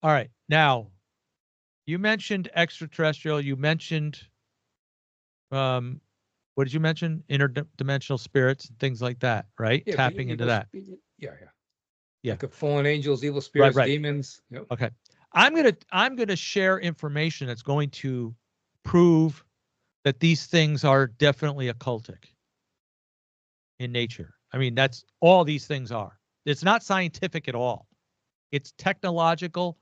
All right. Now, you mentioned extraterrestrial. You mentioned, um, what did you mention? Interdimensional spirits and things like that, right? Yeah, Tapping into that. yeah, yeah. Yeah. Like fallen angels, evil Right, spirits, right. demons. Yep. Okay. I'm gonna share information that's going to prove that these things are definitely occultic in nature. I mean, that's all these things are. It's not scientific at all. It's technological,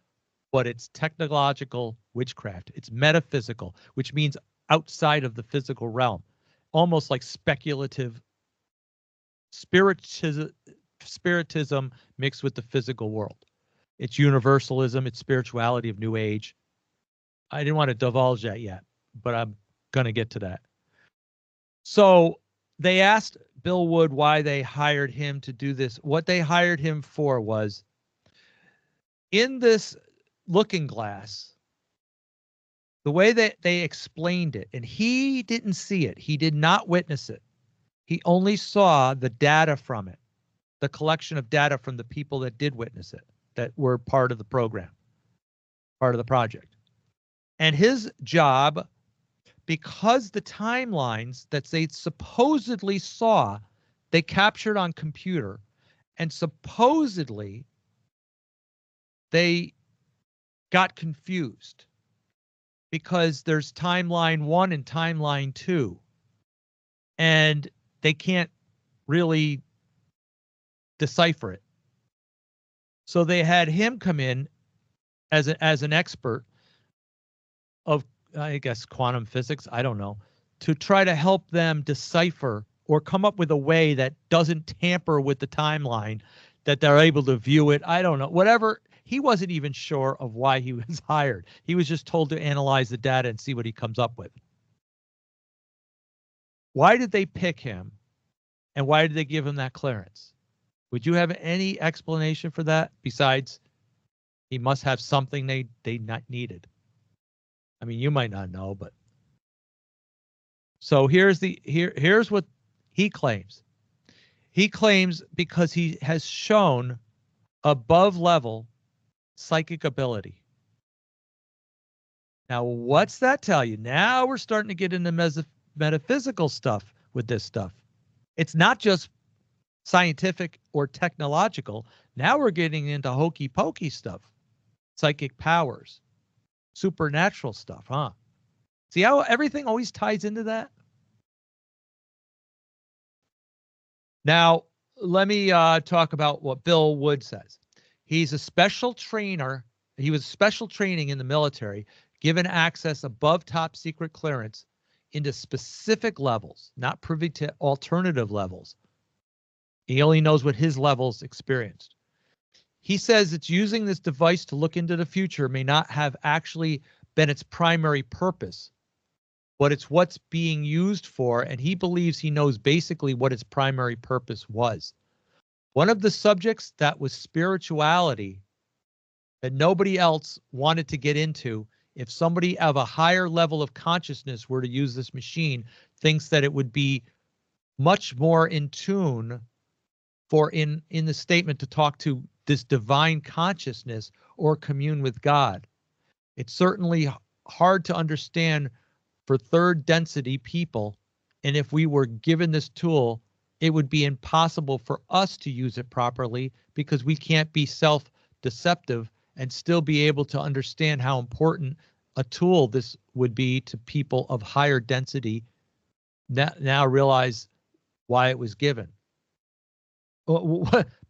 but it's technological witchcraft. It's metaphysical, which means outside of the physical realm, almost like speculative spiritism, spiritism mixed with the physical world. It's universalism, it's spirituality of New Age. I didn't want to divulge that yet, but I'm going to get to that. So they asked Bill Wood why they hired him to do this. What they hired him for was in this looking glass, the way that they explained it, and he didn't see it, he did not witness it. He only saw the data from it, the collection of data from the people that did witness it, that were part of the program, part of the project. And his job, because the timelines that they supposedly saw, they captured on computer, and supposedly they got confused because there's timeline 1 and timeline 2, and they can't really decipher it. So they had him come in as an expert of, I guess, quantum physics, I don't know, to try to help them decipher or come up with a way that doesn't tamper with the timeline, that they're able to view it. I don't know. Whatever. He wasn't even sure of why he was hired. He was just told to analyze the data and see what he comes up with. Why did they pick him? And why did they give him that clearance? Would you have any explanation for that besides he must have something they not needed? I mean, you might not know, but so here's what he claims. He claims because he has shown above level psychic ability. Now, what's that tell you? Now we're starting to get into metaphysical stuff with this stuff. It's not just scientific or technological. Now we're getting into hokey pokey stuff, psychic powers, supernatural stuff, huh? See how everything always ties into that? Now, let me talk about what Bill Wood says. He's a special trainer. He was special training in the military, given access above top secret clearance into specific levels, not privy to alternative levels. He only knows what his levels experienced. He says it's using this device to look into the future may not have actually been its primary purpose, but it's what's being used for, and he believes he knows basically what its primary purpose was. One of the subjects that was spirituality that nobody else wanted to get into, if somebody of a higher level of consciousness were to use this machine, thinks that it would be much more in tune for in the statement to talk to this divine consciousness or commune with God. It's certainly hard to understand for third density people, and if we were given this tool, it would be impossible for us to use it properly because we can't be self-deceptive and still be able to understand how important a tool this would be to people of higher density. Now realize why it was given.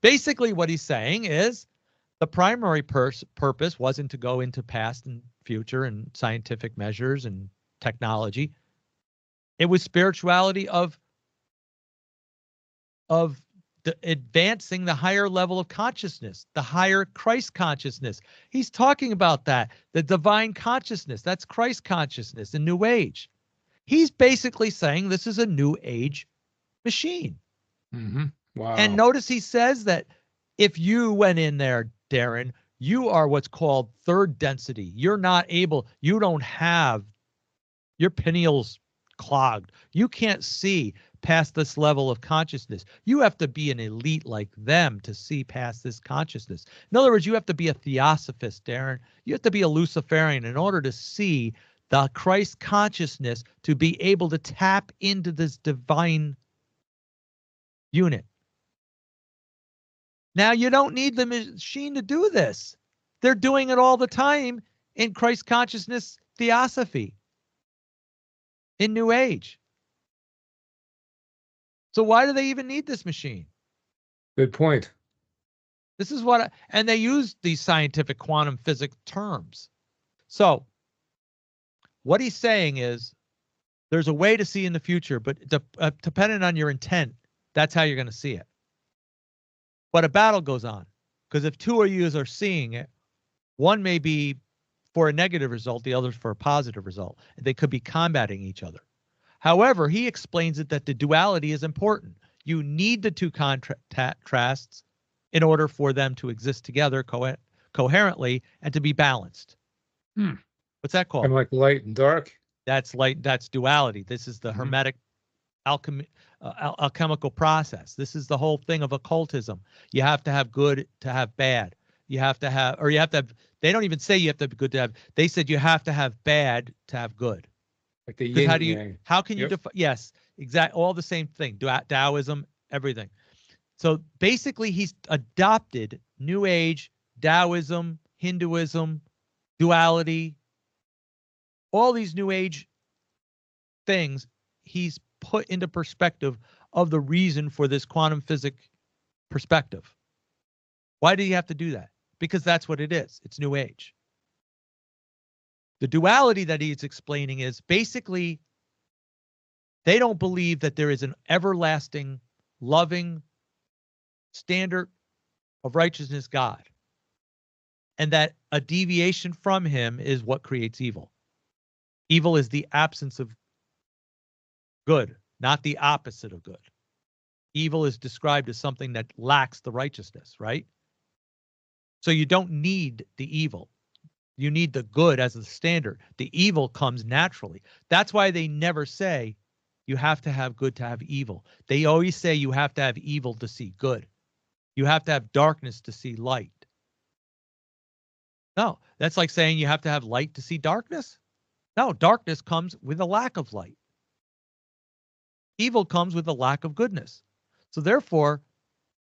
Basically, what he's saying is the primary purpose wasn't to go into past and future and scientific measures and technology. It was spirituality of advancing the higher level of consciousness, the higher Christ consciousness. He's talking about that, the divine consciousness. That's Christ consciousness in New Age. He's basically saying this is a New Age machine. Mm-hmm. Wow. And notice he says that if you went in there, Darren, you are what's called third density. You're not able, you don't have, your pineal's clogged. You can't see past this level of consciousness. You have to be an elite like them to see past this consciousness. In other words, you have to be a theosophist, Darren. You have to be a Luciferian in order to see the Christ consciousness, to be able to tap into this divine unit. Now, you don't need the machine to do this. They're doing it all the time in Christ consciousness theosophy, in New Age. So why do they even need this machine? Good point. This is what, and they use these scientific quantum physics terms. So what he's saying is there's a way to see in the future, but depending on your intent, that's how you're going to see it. But a battle goes on, because if two of you are seeing it, one may be for a negative result, the other's for a positive result. They could be combating each other. However, he explains it that the duality is important. You need the two contrasts in order for them to exist together coherently and to be balanced. What's that called? Kind of like light and dark. That's light. That's duality. This is the Hermetic alchemical process. This is the whole thing of occultism. You have to have good to have bad. You have to have, or you have to have, they don't even say you have to have good to have, they said you have to have bad to have good. Like the yin How and do you, yang. how can you define? Yes, exactly. All the same thing. Taoism, everything. So basically he's adopted New Age, Taoism, Hinduism, duality, all these New Age things he's put into perspective of the reason for this quantum physics perspective. Why do you have to do that? Because that's what it is. It's New Age. The duality that he's explaining is basically they don't believe that there is an everlasting, loving standard of righteousness God, and that a deviation from him is what creates evil. Evil is the absence of good, not the opposite of good. Evil is described as something that lacks the righteousness, right? So you don't need the evil. You need the good as the standard. The evil comes naturally. That's why they never say you have to have good to have evil. They always say you have to have evil to see good. You have to have darkness to see light. No, that's like saying you have to have light to see darkness. No, darkness comes with a lack of light. Evil comes with a lack of goodness. So therefore,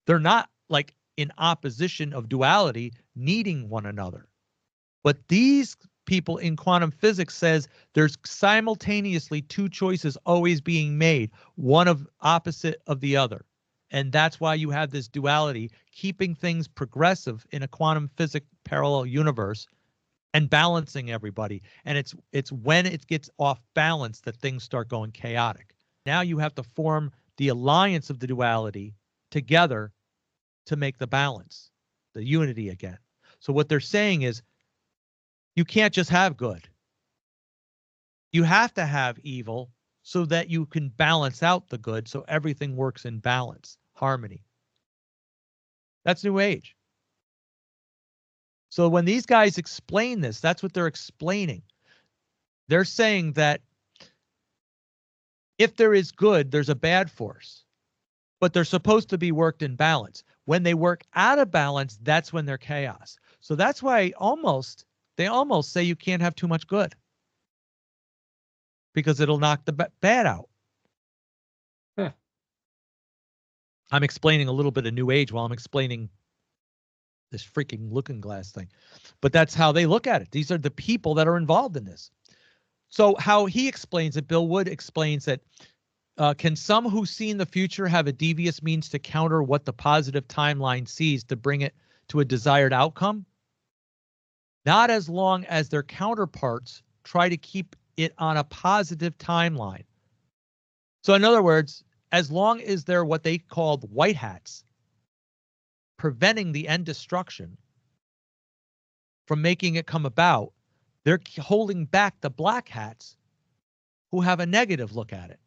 they're not like in opposition of duality, needing one another. But these people in quantum physics says there's simultaneously two choices always being made, one of opposite of the other. And that's why you have this duality, keeping things progressive in a quantum physics parallel universe and balancing everybody. And it's when it gets off balance that things start going chaotic. Now you have to form the alliance of the duality together to make the balance, the unity again. So what they're saying is you can't just have good. You have to have evil so that you can balance out the good, so everything works in balance, harmony. That's New Age. So when these guys explain this, that's what they're explaining. They're saying that if there is good, there's a bad force, but they're supposed to be worked in balance. When they work out of balance, that's when they're chaos. So that's why they almost say you can't have too much good, because it'll knock the bad out. Huh. I'm explaining a little bit of New Age while I'm explaining this freaking looking glass thing. But that's how they look at it. These are the people that are involved in this. So how he explains it, Bill Wood explains that, can some who see in the future have a devious means to counter what the positive timeline sees to bring it to a desired outcome? Not as long as their counterparts try to keep it on a positive timeline. So in other words, as long as they're what they called white hats, preventing the end destruction from making it come about, they're holding back the black hats who have a negative look at it.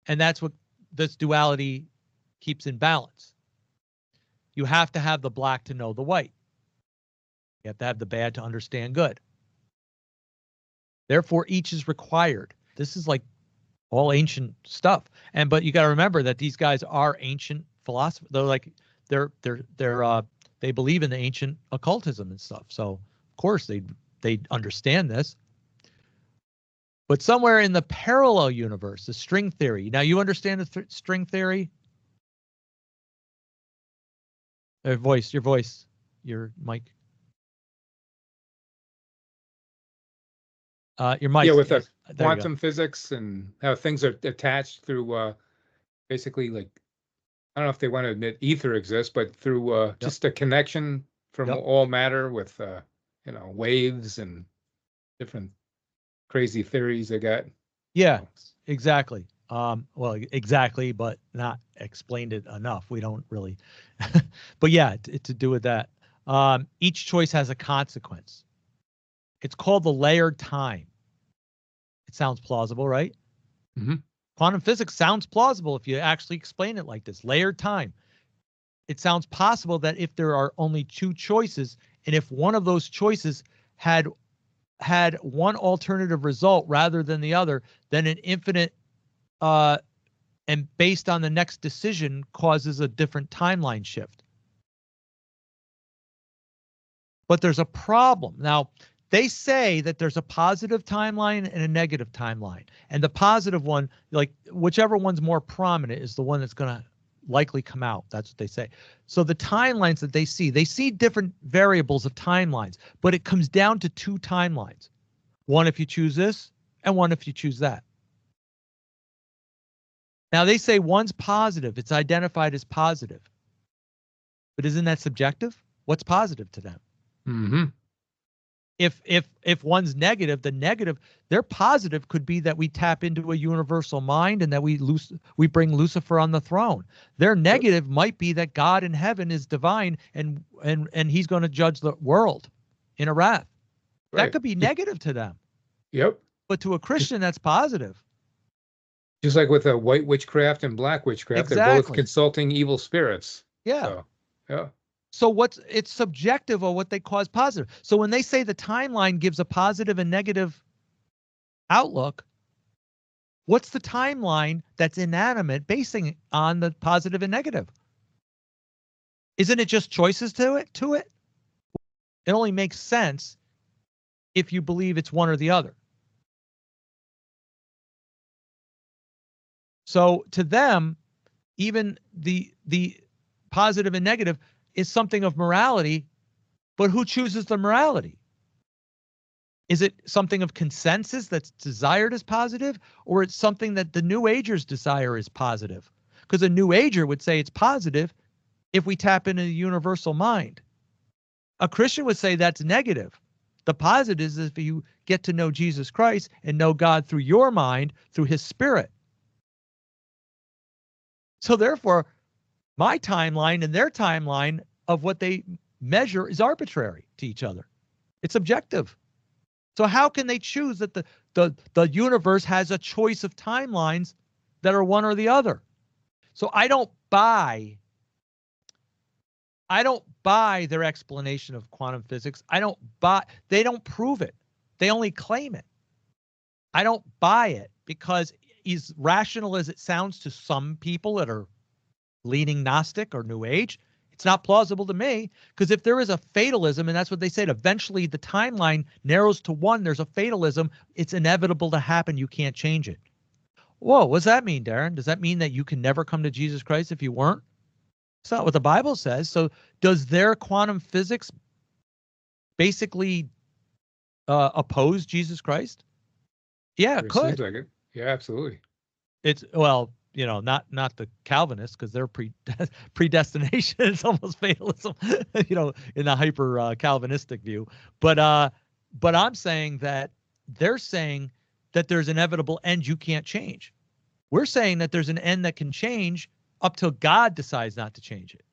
And that's what this duality keeps in balance. You have to have the black to know the white. You have to have the bad to understand good. Therefore, each is required. This is like all ancient stuff. But you got to remember that these guys are ancient philosophers. They're like they believe in the ancient occultism and stuff. So of course they understand this. But somewhere in the parallel universe, the string theory. Now you understand the string theory? Your voice, your mic. Your mic. Yeah, with the There you go. quantum physics and how things are attached through basically, like, I don't know if they want to admit ether exists, but through just a connection from Yep. all matter with waves and different crazy theories they got. Yeah, exactly. Well, exactly, but not explained it enough. We don't really, but yeah, to do with that. Each choice has a consequence. It's called the layered time. It sounds plausible, right? Mm-hmm. Quantum physics sounds plausible if you actually explain it like this. Layered time. It sounds possible that if there are only two choices, and if one of those choices had one alternative result rather than the other, then an infinite and based on the next decision causes a different timeline shift. But there's a problem. Now, they say that there's a positive timeline and a negative timeline. And the positive one, like whichever one's more prominent, is the one that's going to likely come out. That's what they say. So the timelines that they see different variables of timelines, but it comes down to two timelines. One if you choose this, and one if you choose that. Now they say one's positive, it's identified as positive. But isn't that subjective? What's positive to them? Mm-hmm. If one's negative, the negative, their positive could be that we tap into a universal mind and that we bring Lucifer on the throne. Their negative might be that God in heaven is divine and he's going to judge the world in a wrath. That could be negative to them. Yep. But to a Christian, that's positive. Just like with white witchcraft and black witchcraft, Exactly. They're both consulting evil spirits. Yeah. So, yeah. So it's subjective of what they cause positive. So when they say the timeline gives a positive and negative outlook, what's the timeline that's inanimate basing on the positive and negative? Isn't it just choices to it? It only makes sense if you believe it's one or the other. So to them, even the positive and negative is something of morality, but who chooses the morality? Is it something of consensus that's desired as positive, or it's something that the New Agers desire as positive? Because a New Ager would say it's positive if we tap into the universal mind. A Christian would say that's negative. The positive is if you get to know Jesus Christ and know God through your mind, through his spirit. So therefore, my timeline and their timeline of what they measure is arbitrary to each other. It's objective. So how can they choose that the universe has a choice of timelines that are one or the other? So I don't buy their explanation of quantum physics. They don't prove it. They only claim it. I don't buy it because as rational as it sounds to some people that are leaning Gnostic or New Age, it's not plausible to me, because if there is a fatalism, and that's what they said, eventually the timeline narrows to one, there's a fatalism, it's inevitable to happen, you can't change it. Whoa, what does that mean, Darren? Does that mean that you can never come to Jesus Christ if you weren't? It's not what the Bible says. So does their quantum physics basically oppose Jesus Christ? Yeah, it could. Seems like it. Yeah, absolutely. It's, well, not the Calvinists, because they're predestination. It's almost fatalism, in a hyper Calvinistic view. But I'm saying that they're saying that there's an inevitable end you can't change. We're saying that there's an end that can change up till God decides not to change it.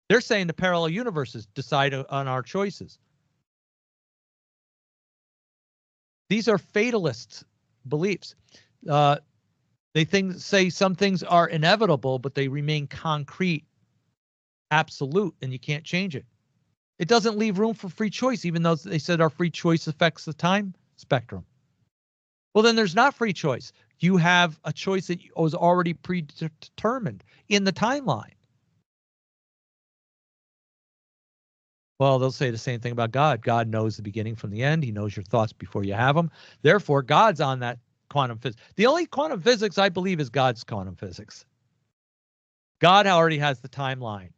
They're saying the parallel universes decide on our choices. These are fatalist beliefs. They say some things are inevitable, but they remain concrete, absolute, and you can't change it. It doesn't leave room for free choice, even though they said our free choice affects the time spectrum. Well, then there's not free choice. You have a choice that was already predetermined in the timeline. Well, they'll say the same thing about God. God knows the beginning from the end. He knows your thoughts before you have them. Therefore, God's on that quantum physics. The only quantum physics I believe is God's quantum physics. God already has the timeline,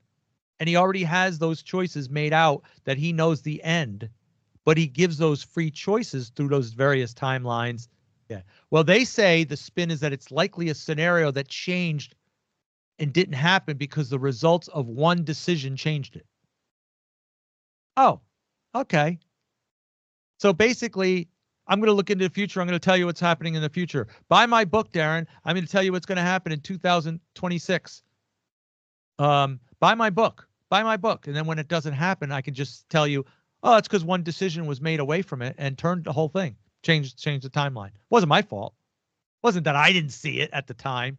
and he already has those choices made out that he knows the end, but he gives those free choices through those various timelines. Yeah. Well, they say the spin is that it's likely a scenario that changed and didn't happen because the results of one decision changed it. Oh, okay. So basically, I'm going to look into the future. I'm going to tell you what's happening in the future. Buy my book, Darren. I'm going to tell you what's going to happen in 2026. Buy my book. Buy my book. And then when it doesn't happen, I can just tell you, oh, it's because one decision was made away from it and turned the whole thing. Changed the timeline. Wasn't my fault. Wasn't that I didn't see it at the time.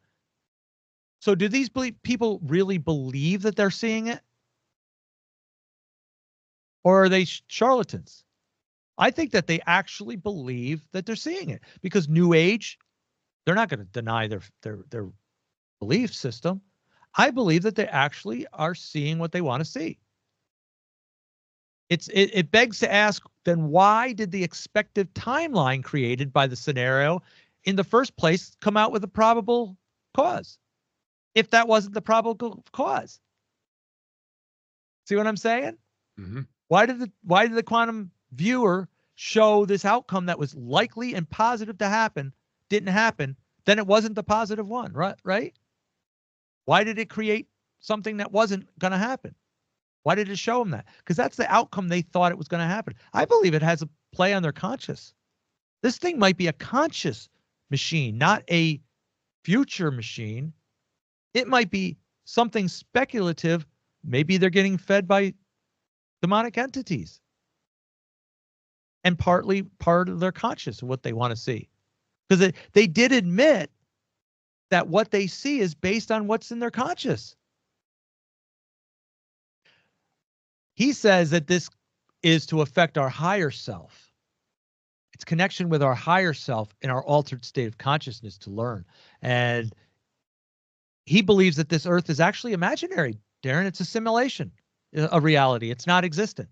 So do these people really believe that they're seeing it? Or are they charlatans? I think that they actually believe that they're seeing it, because New Age, they're not going to deny their belief system. I believe that they actually are seeing what they want to see. It begs to ask, then why did the expected timeline created by the scenario in the first place come out with a probable cause, if that wasn't the probable cause? See what I'm saying? Mm-hmm. Why did the quantum viewer show this outcome that was likely and positive to happen, didn't happen? Then it wasn't the positive one, right? Why did it create something that wasn't going to happen? Why did it show them that? Because that's the outcome they thought it was going to happen. I believe it has a play on their conscious. This thing might be a conscious machine, not a future machine. It might be something speculative. Maybe they're getting fed by demonic entities, and partly part of their conscious of what they want to see. Because they did admit that what they see is based on what's in their conscious. He says that this is to affect our higher self. It's connection with our higher self in our altered state of consciousness to learn. And he believes that this earth is actually imaginary, Darren. It's a simulation of reality. It's not existent.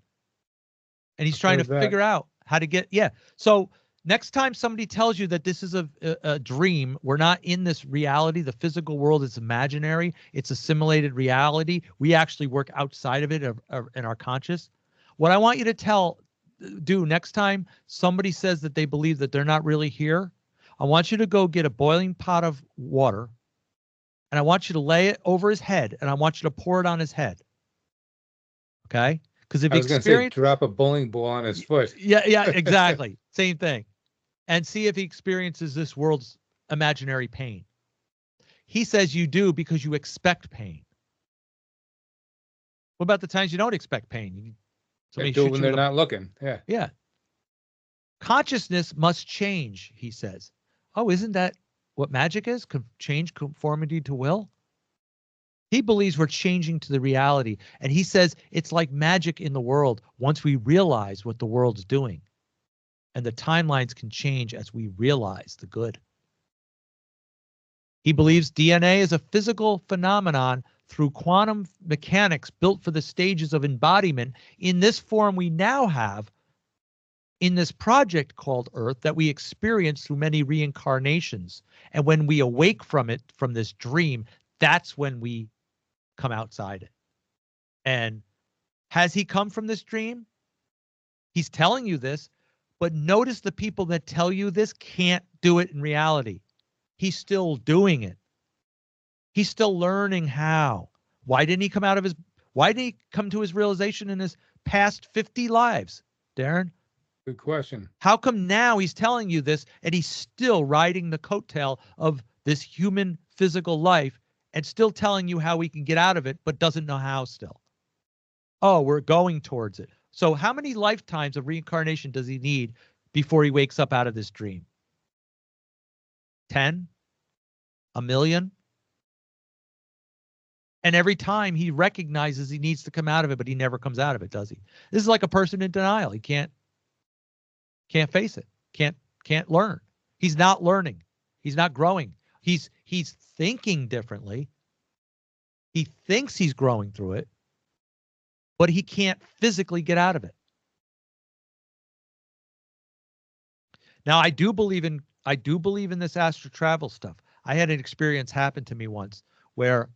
And he's trying to figure out how to get, yeah. So next time somebody tells you that this is a dream, we're not in this reality. The physical world is imaginary. It's a simulated reality. We actually work outside of it in our conscious. What I want you to do next time somebody says that they believe that they're not really here, I want you to go get a boiling pot of water, and I want you to lay it over his head, and I want you to pour it on his head. Okay? Because if I was going to say, drop a bowling ball on his foot. Yeah, exactly. Same thing. And see if he experiences this world's imaginary pain. He says you do because you expect pain. What about the times you don't expect pain? They do it when they're not looking. Yeah. Yeah. Consciousness must change, he says. Oh, isn't that what magic is? Change conformity to will? He believes we're changing to the reality. And he says it's like magic in the world once we realize what the world's doing. And the timelines can change as we realize the good. He believes DNA is a physical phenomenon through quantum mechanics built for the stages of embodiment in this form we now have in this project called Earth that we experience through many reincarnations. And when we awake from it, from this dream, that's when we come outside it. And has he come from this dream? He's telling you this, but notice the people that tell you this can't do it in reality. He's still doing it. He's still learning how. Why didn't he come to his realization in his past 50 lives, Darren? Good question. How come now he's telling you this and he's still riding the coattail of this human physical life and still telling you how we can get out of it, but doesn't know how still? Oh, we're going towards it. So how many lifetimes of reincarnation does he need before he wakes up out of this dream? 10? A million? And every time he recognizes he needs to come out of it, but he never comes out of it, does he? This is like a person in denial. He can't face it, can't learn. He's not learning. He's not growing. He's thinking differently. He thinks he's growing through it, but he can't physically get out of it. Now, I do believe in this astral travel stuff. I had an experience happen to me once where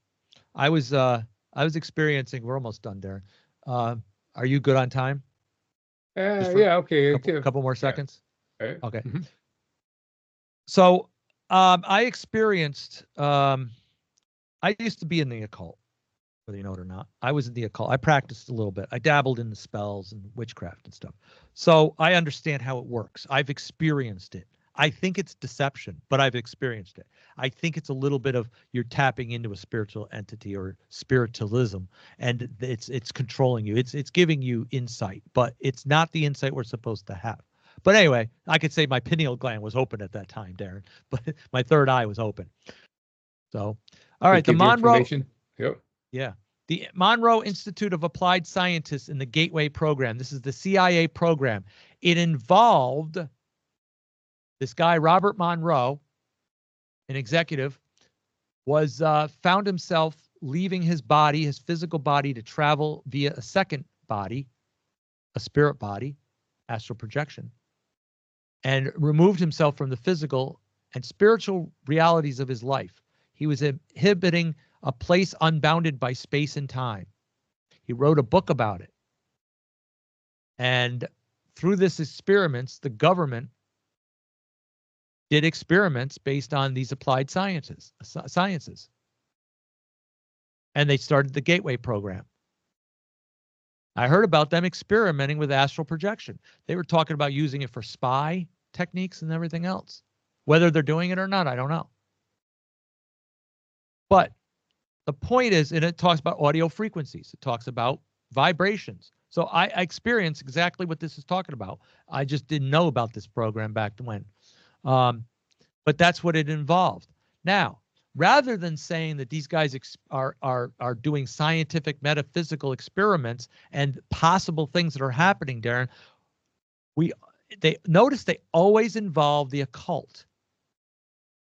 I was experiencing. We're almost done, Darren. Are you good on time? Yeah, okay. Couple more seconds. Yeah. Okay. Mm-hmm. So I experienced. I used to be in the occult, whether you know it or not. I was in the occult. I practiced a little bit. I dabbled in the spells and witchcraft and stuff. So I understand how it works. I've experienced it. I think it's deception, but I've experienced it. I think it's a little bit of you're tapping into a spiritual entity or spiritualism, and it's controlling you. It's giving you insight, but it's not the insight we're supposed to have. But anyway, I could say my pineal gland was open at that time, Darren, but my third eye was open. So, all right, the Monroe. Yep. Yeah. The Monroe Institute of Applied Scientists in the Gateway program. This is the CIA program. It involved this guy, Robert Monroe, an executive, was found himself leaving his body, his physical body, to travel via a second body, a spirit body, astral projection, and removed himself from the physical and spiritual realities of his life. He was inhibiting a place unbounded by space and time. He wrote a book about it. And through this experiments, the government did experiments based on these applied sciences. And they started the Gateway program. I heard about them experimenting with astral projection. They were talking about using it for spy techniques and everything else. Whether they're doing it or not, I don't know. But the point is, and it talks about audio frequencies. It talks about vibrations. So I experienced exactly what this is talking about. I just didn't know about this program back when. But that's what it involved. Now, rather than saying that these guys are doing scientific metaphysical experiments and possible things that are happening, Darren, they always involve the occult.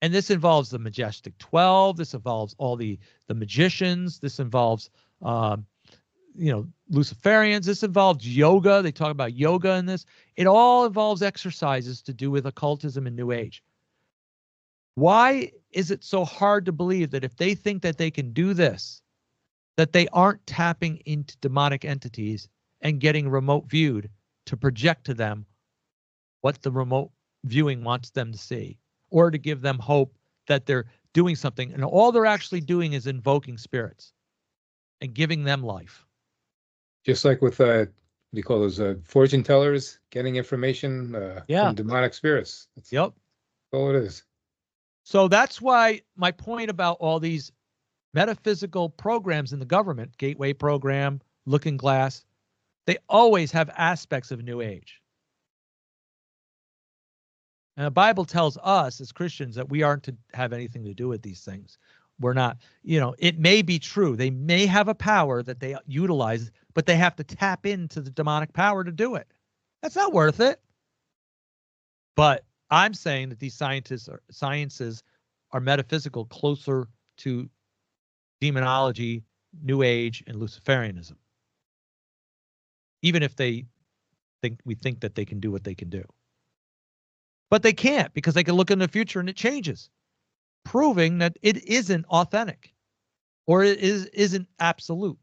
And this involves the Majestic 12. This involves all the magicians. This involves, Luciferians. This involves yoga. They talk about yoga in this. It all involves exercises to do with occultism and New Age. Why is it so hard to believe that if they think that they can do this, that they aren't tapping into demonic entities and getting remote viewed to project to them what the remote viewing wants them to see, or to give them hope that they're doing something, and all they're actually doing is invoking spirits and giving them life. Just like with what do you call those fortune tellers, getting information from demonic spirits. That's all it is. So that's why my point about all these metaphysical programs in the government, Gateway program, Looking Glass, they always have aspects of New Age. And the Bible tells us as Christians that we aren't to have anything to do with these things. We're not, it may be true. They may have a power that they utilize, but they have to tap into the demonic power to do it. That's not worth it. But I'm saying that these sciences are metaphysical, closer to demonology, New Age, and Luciferianism. Even if we think that they can do what they can do. But they can't, because they can look in the future and it changes, proving that it isn't authentic or it isn't absolute.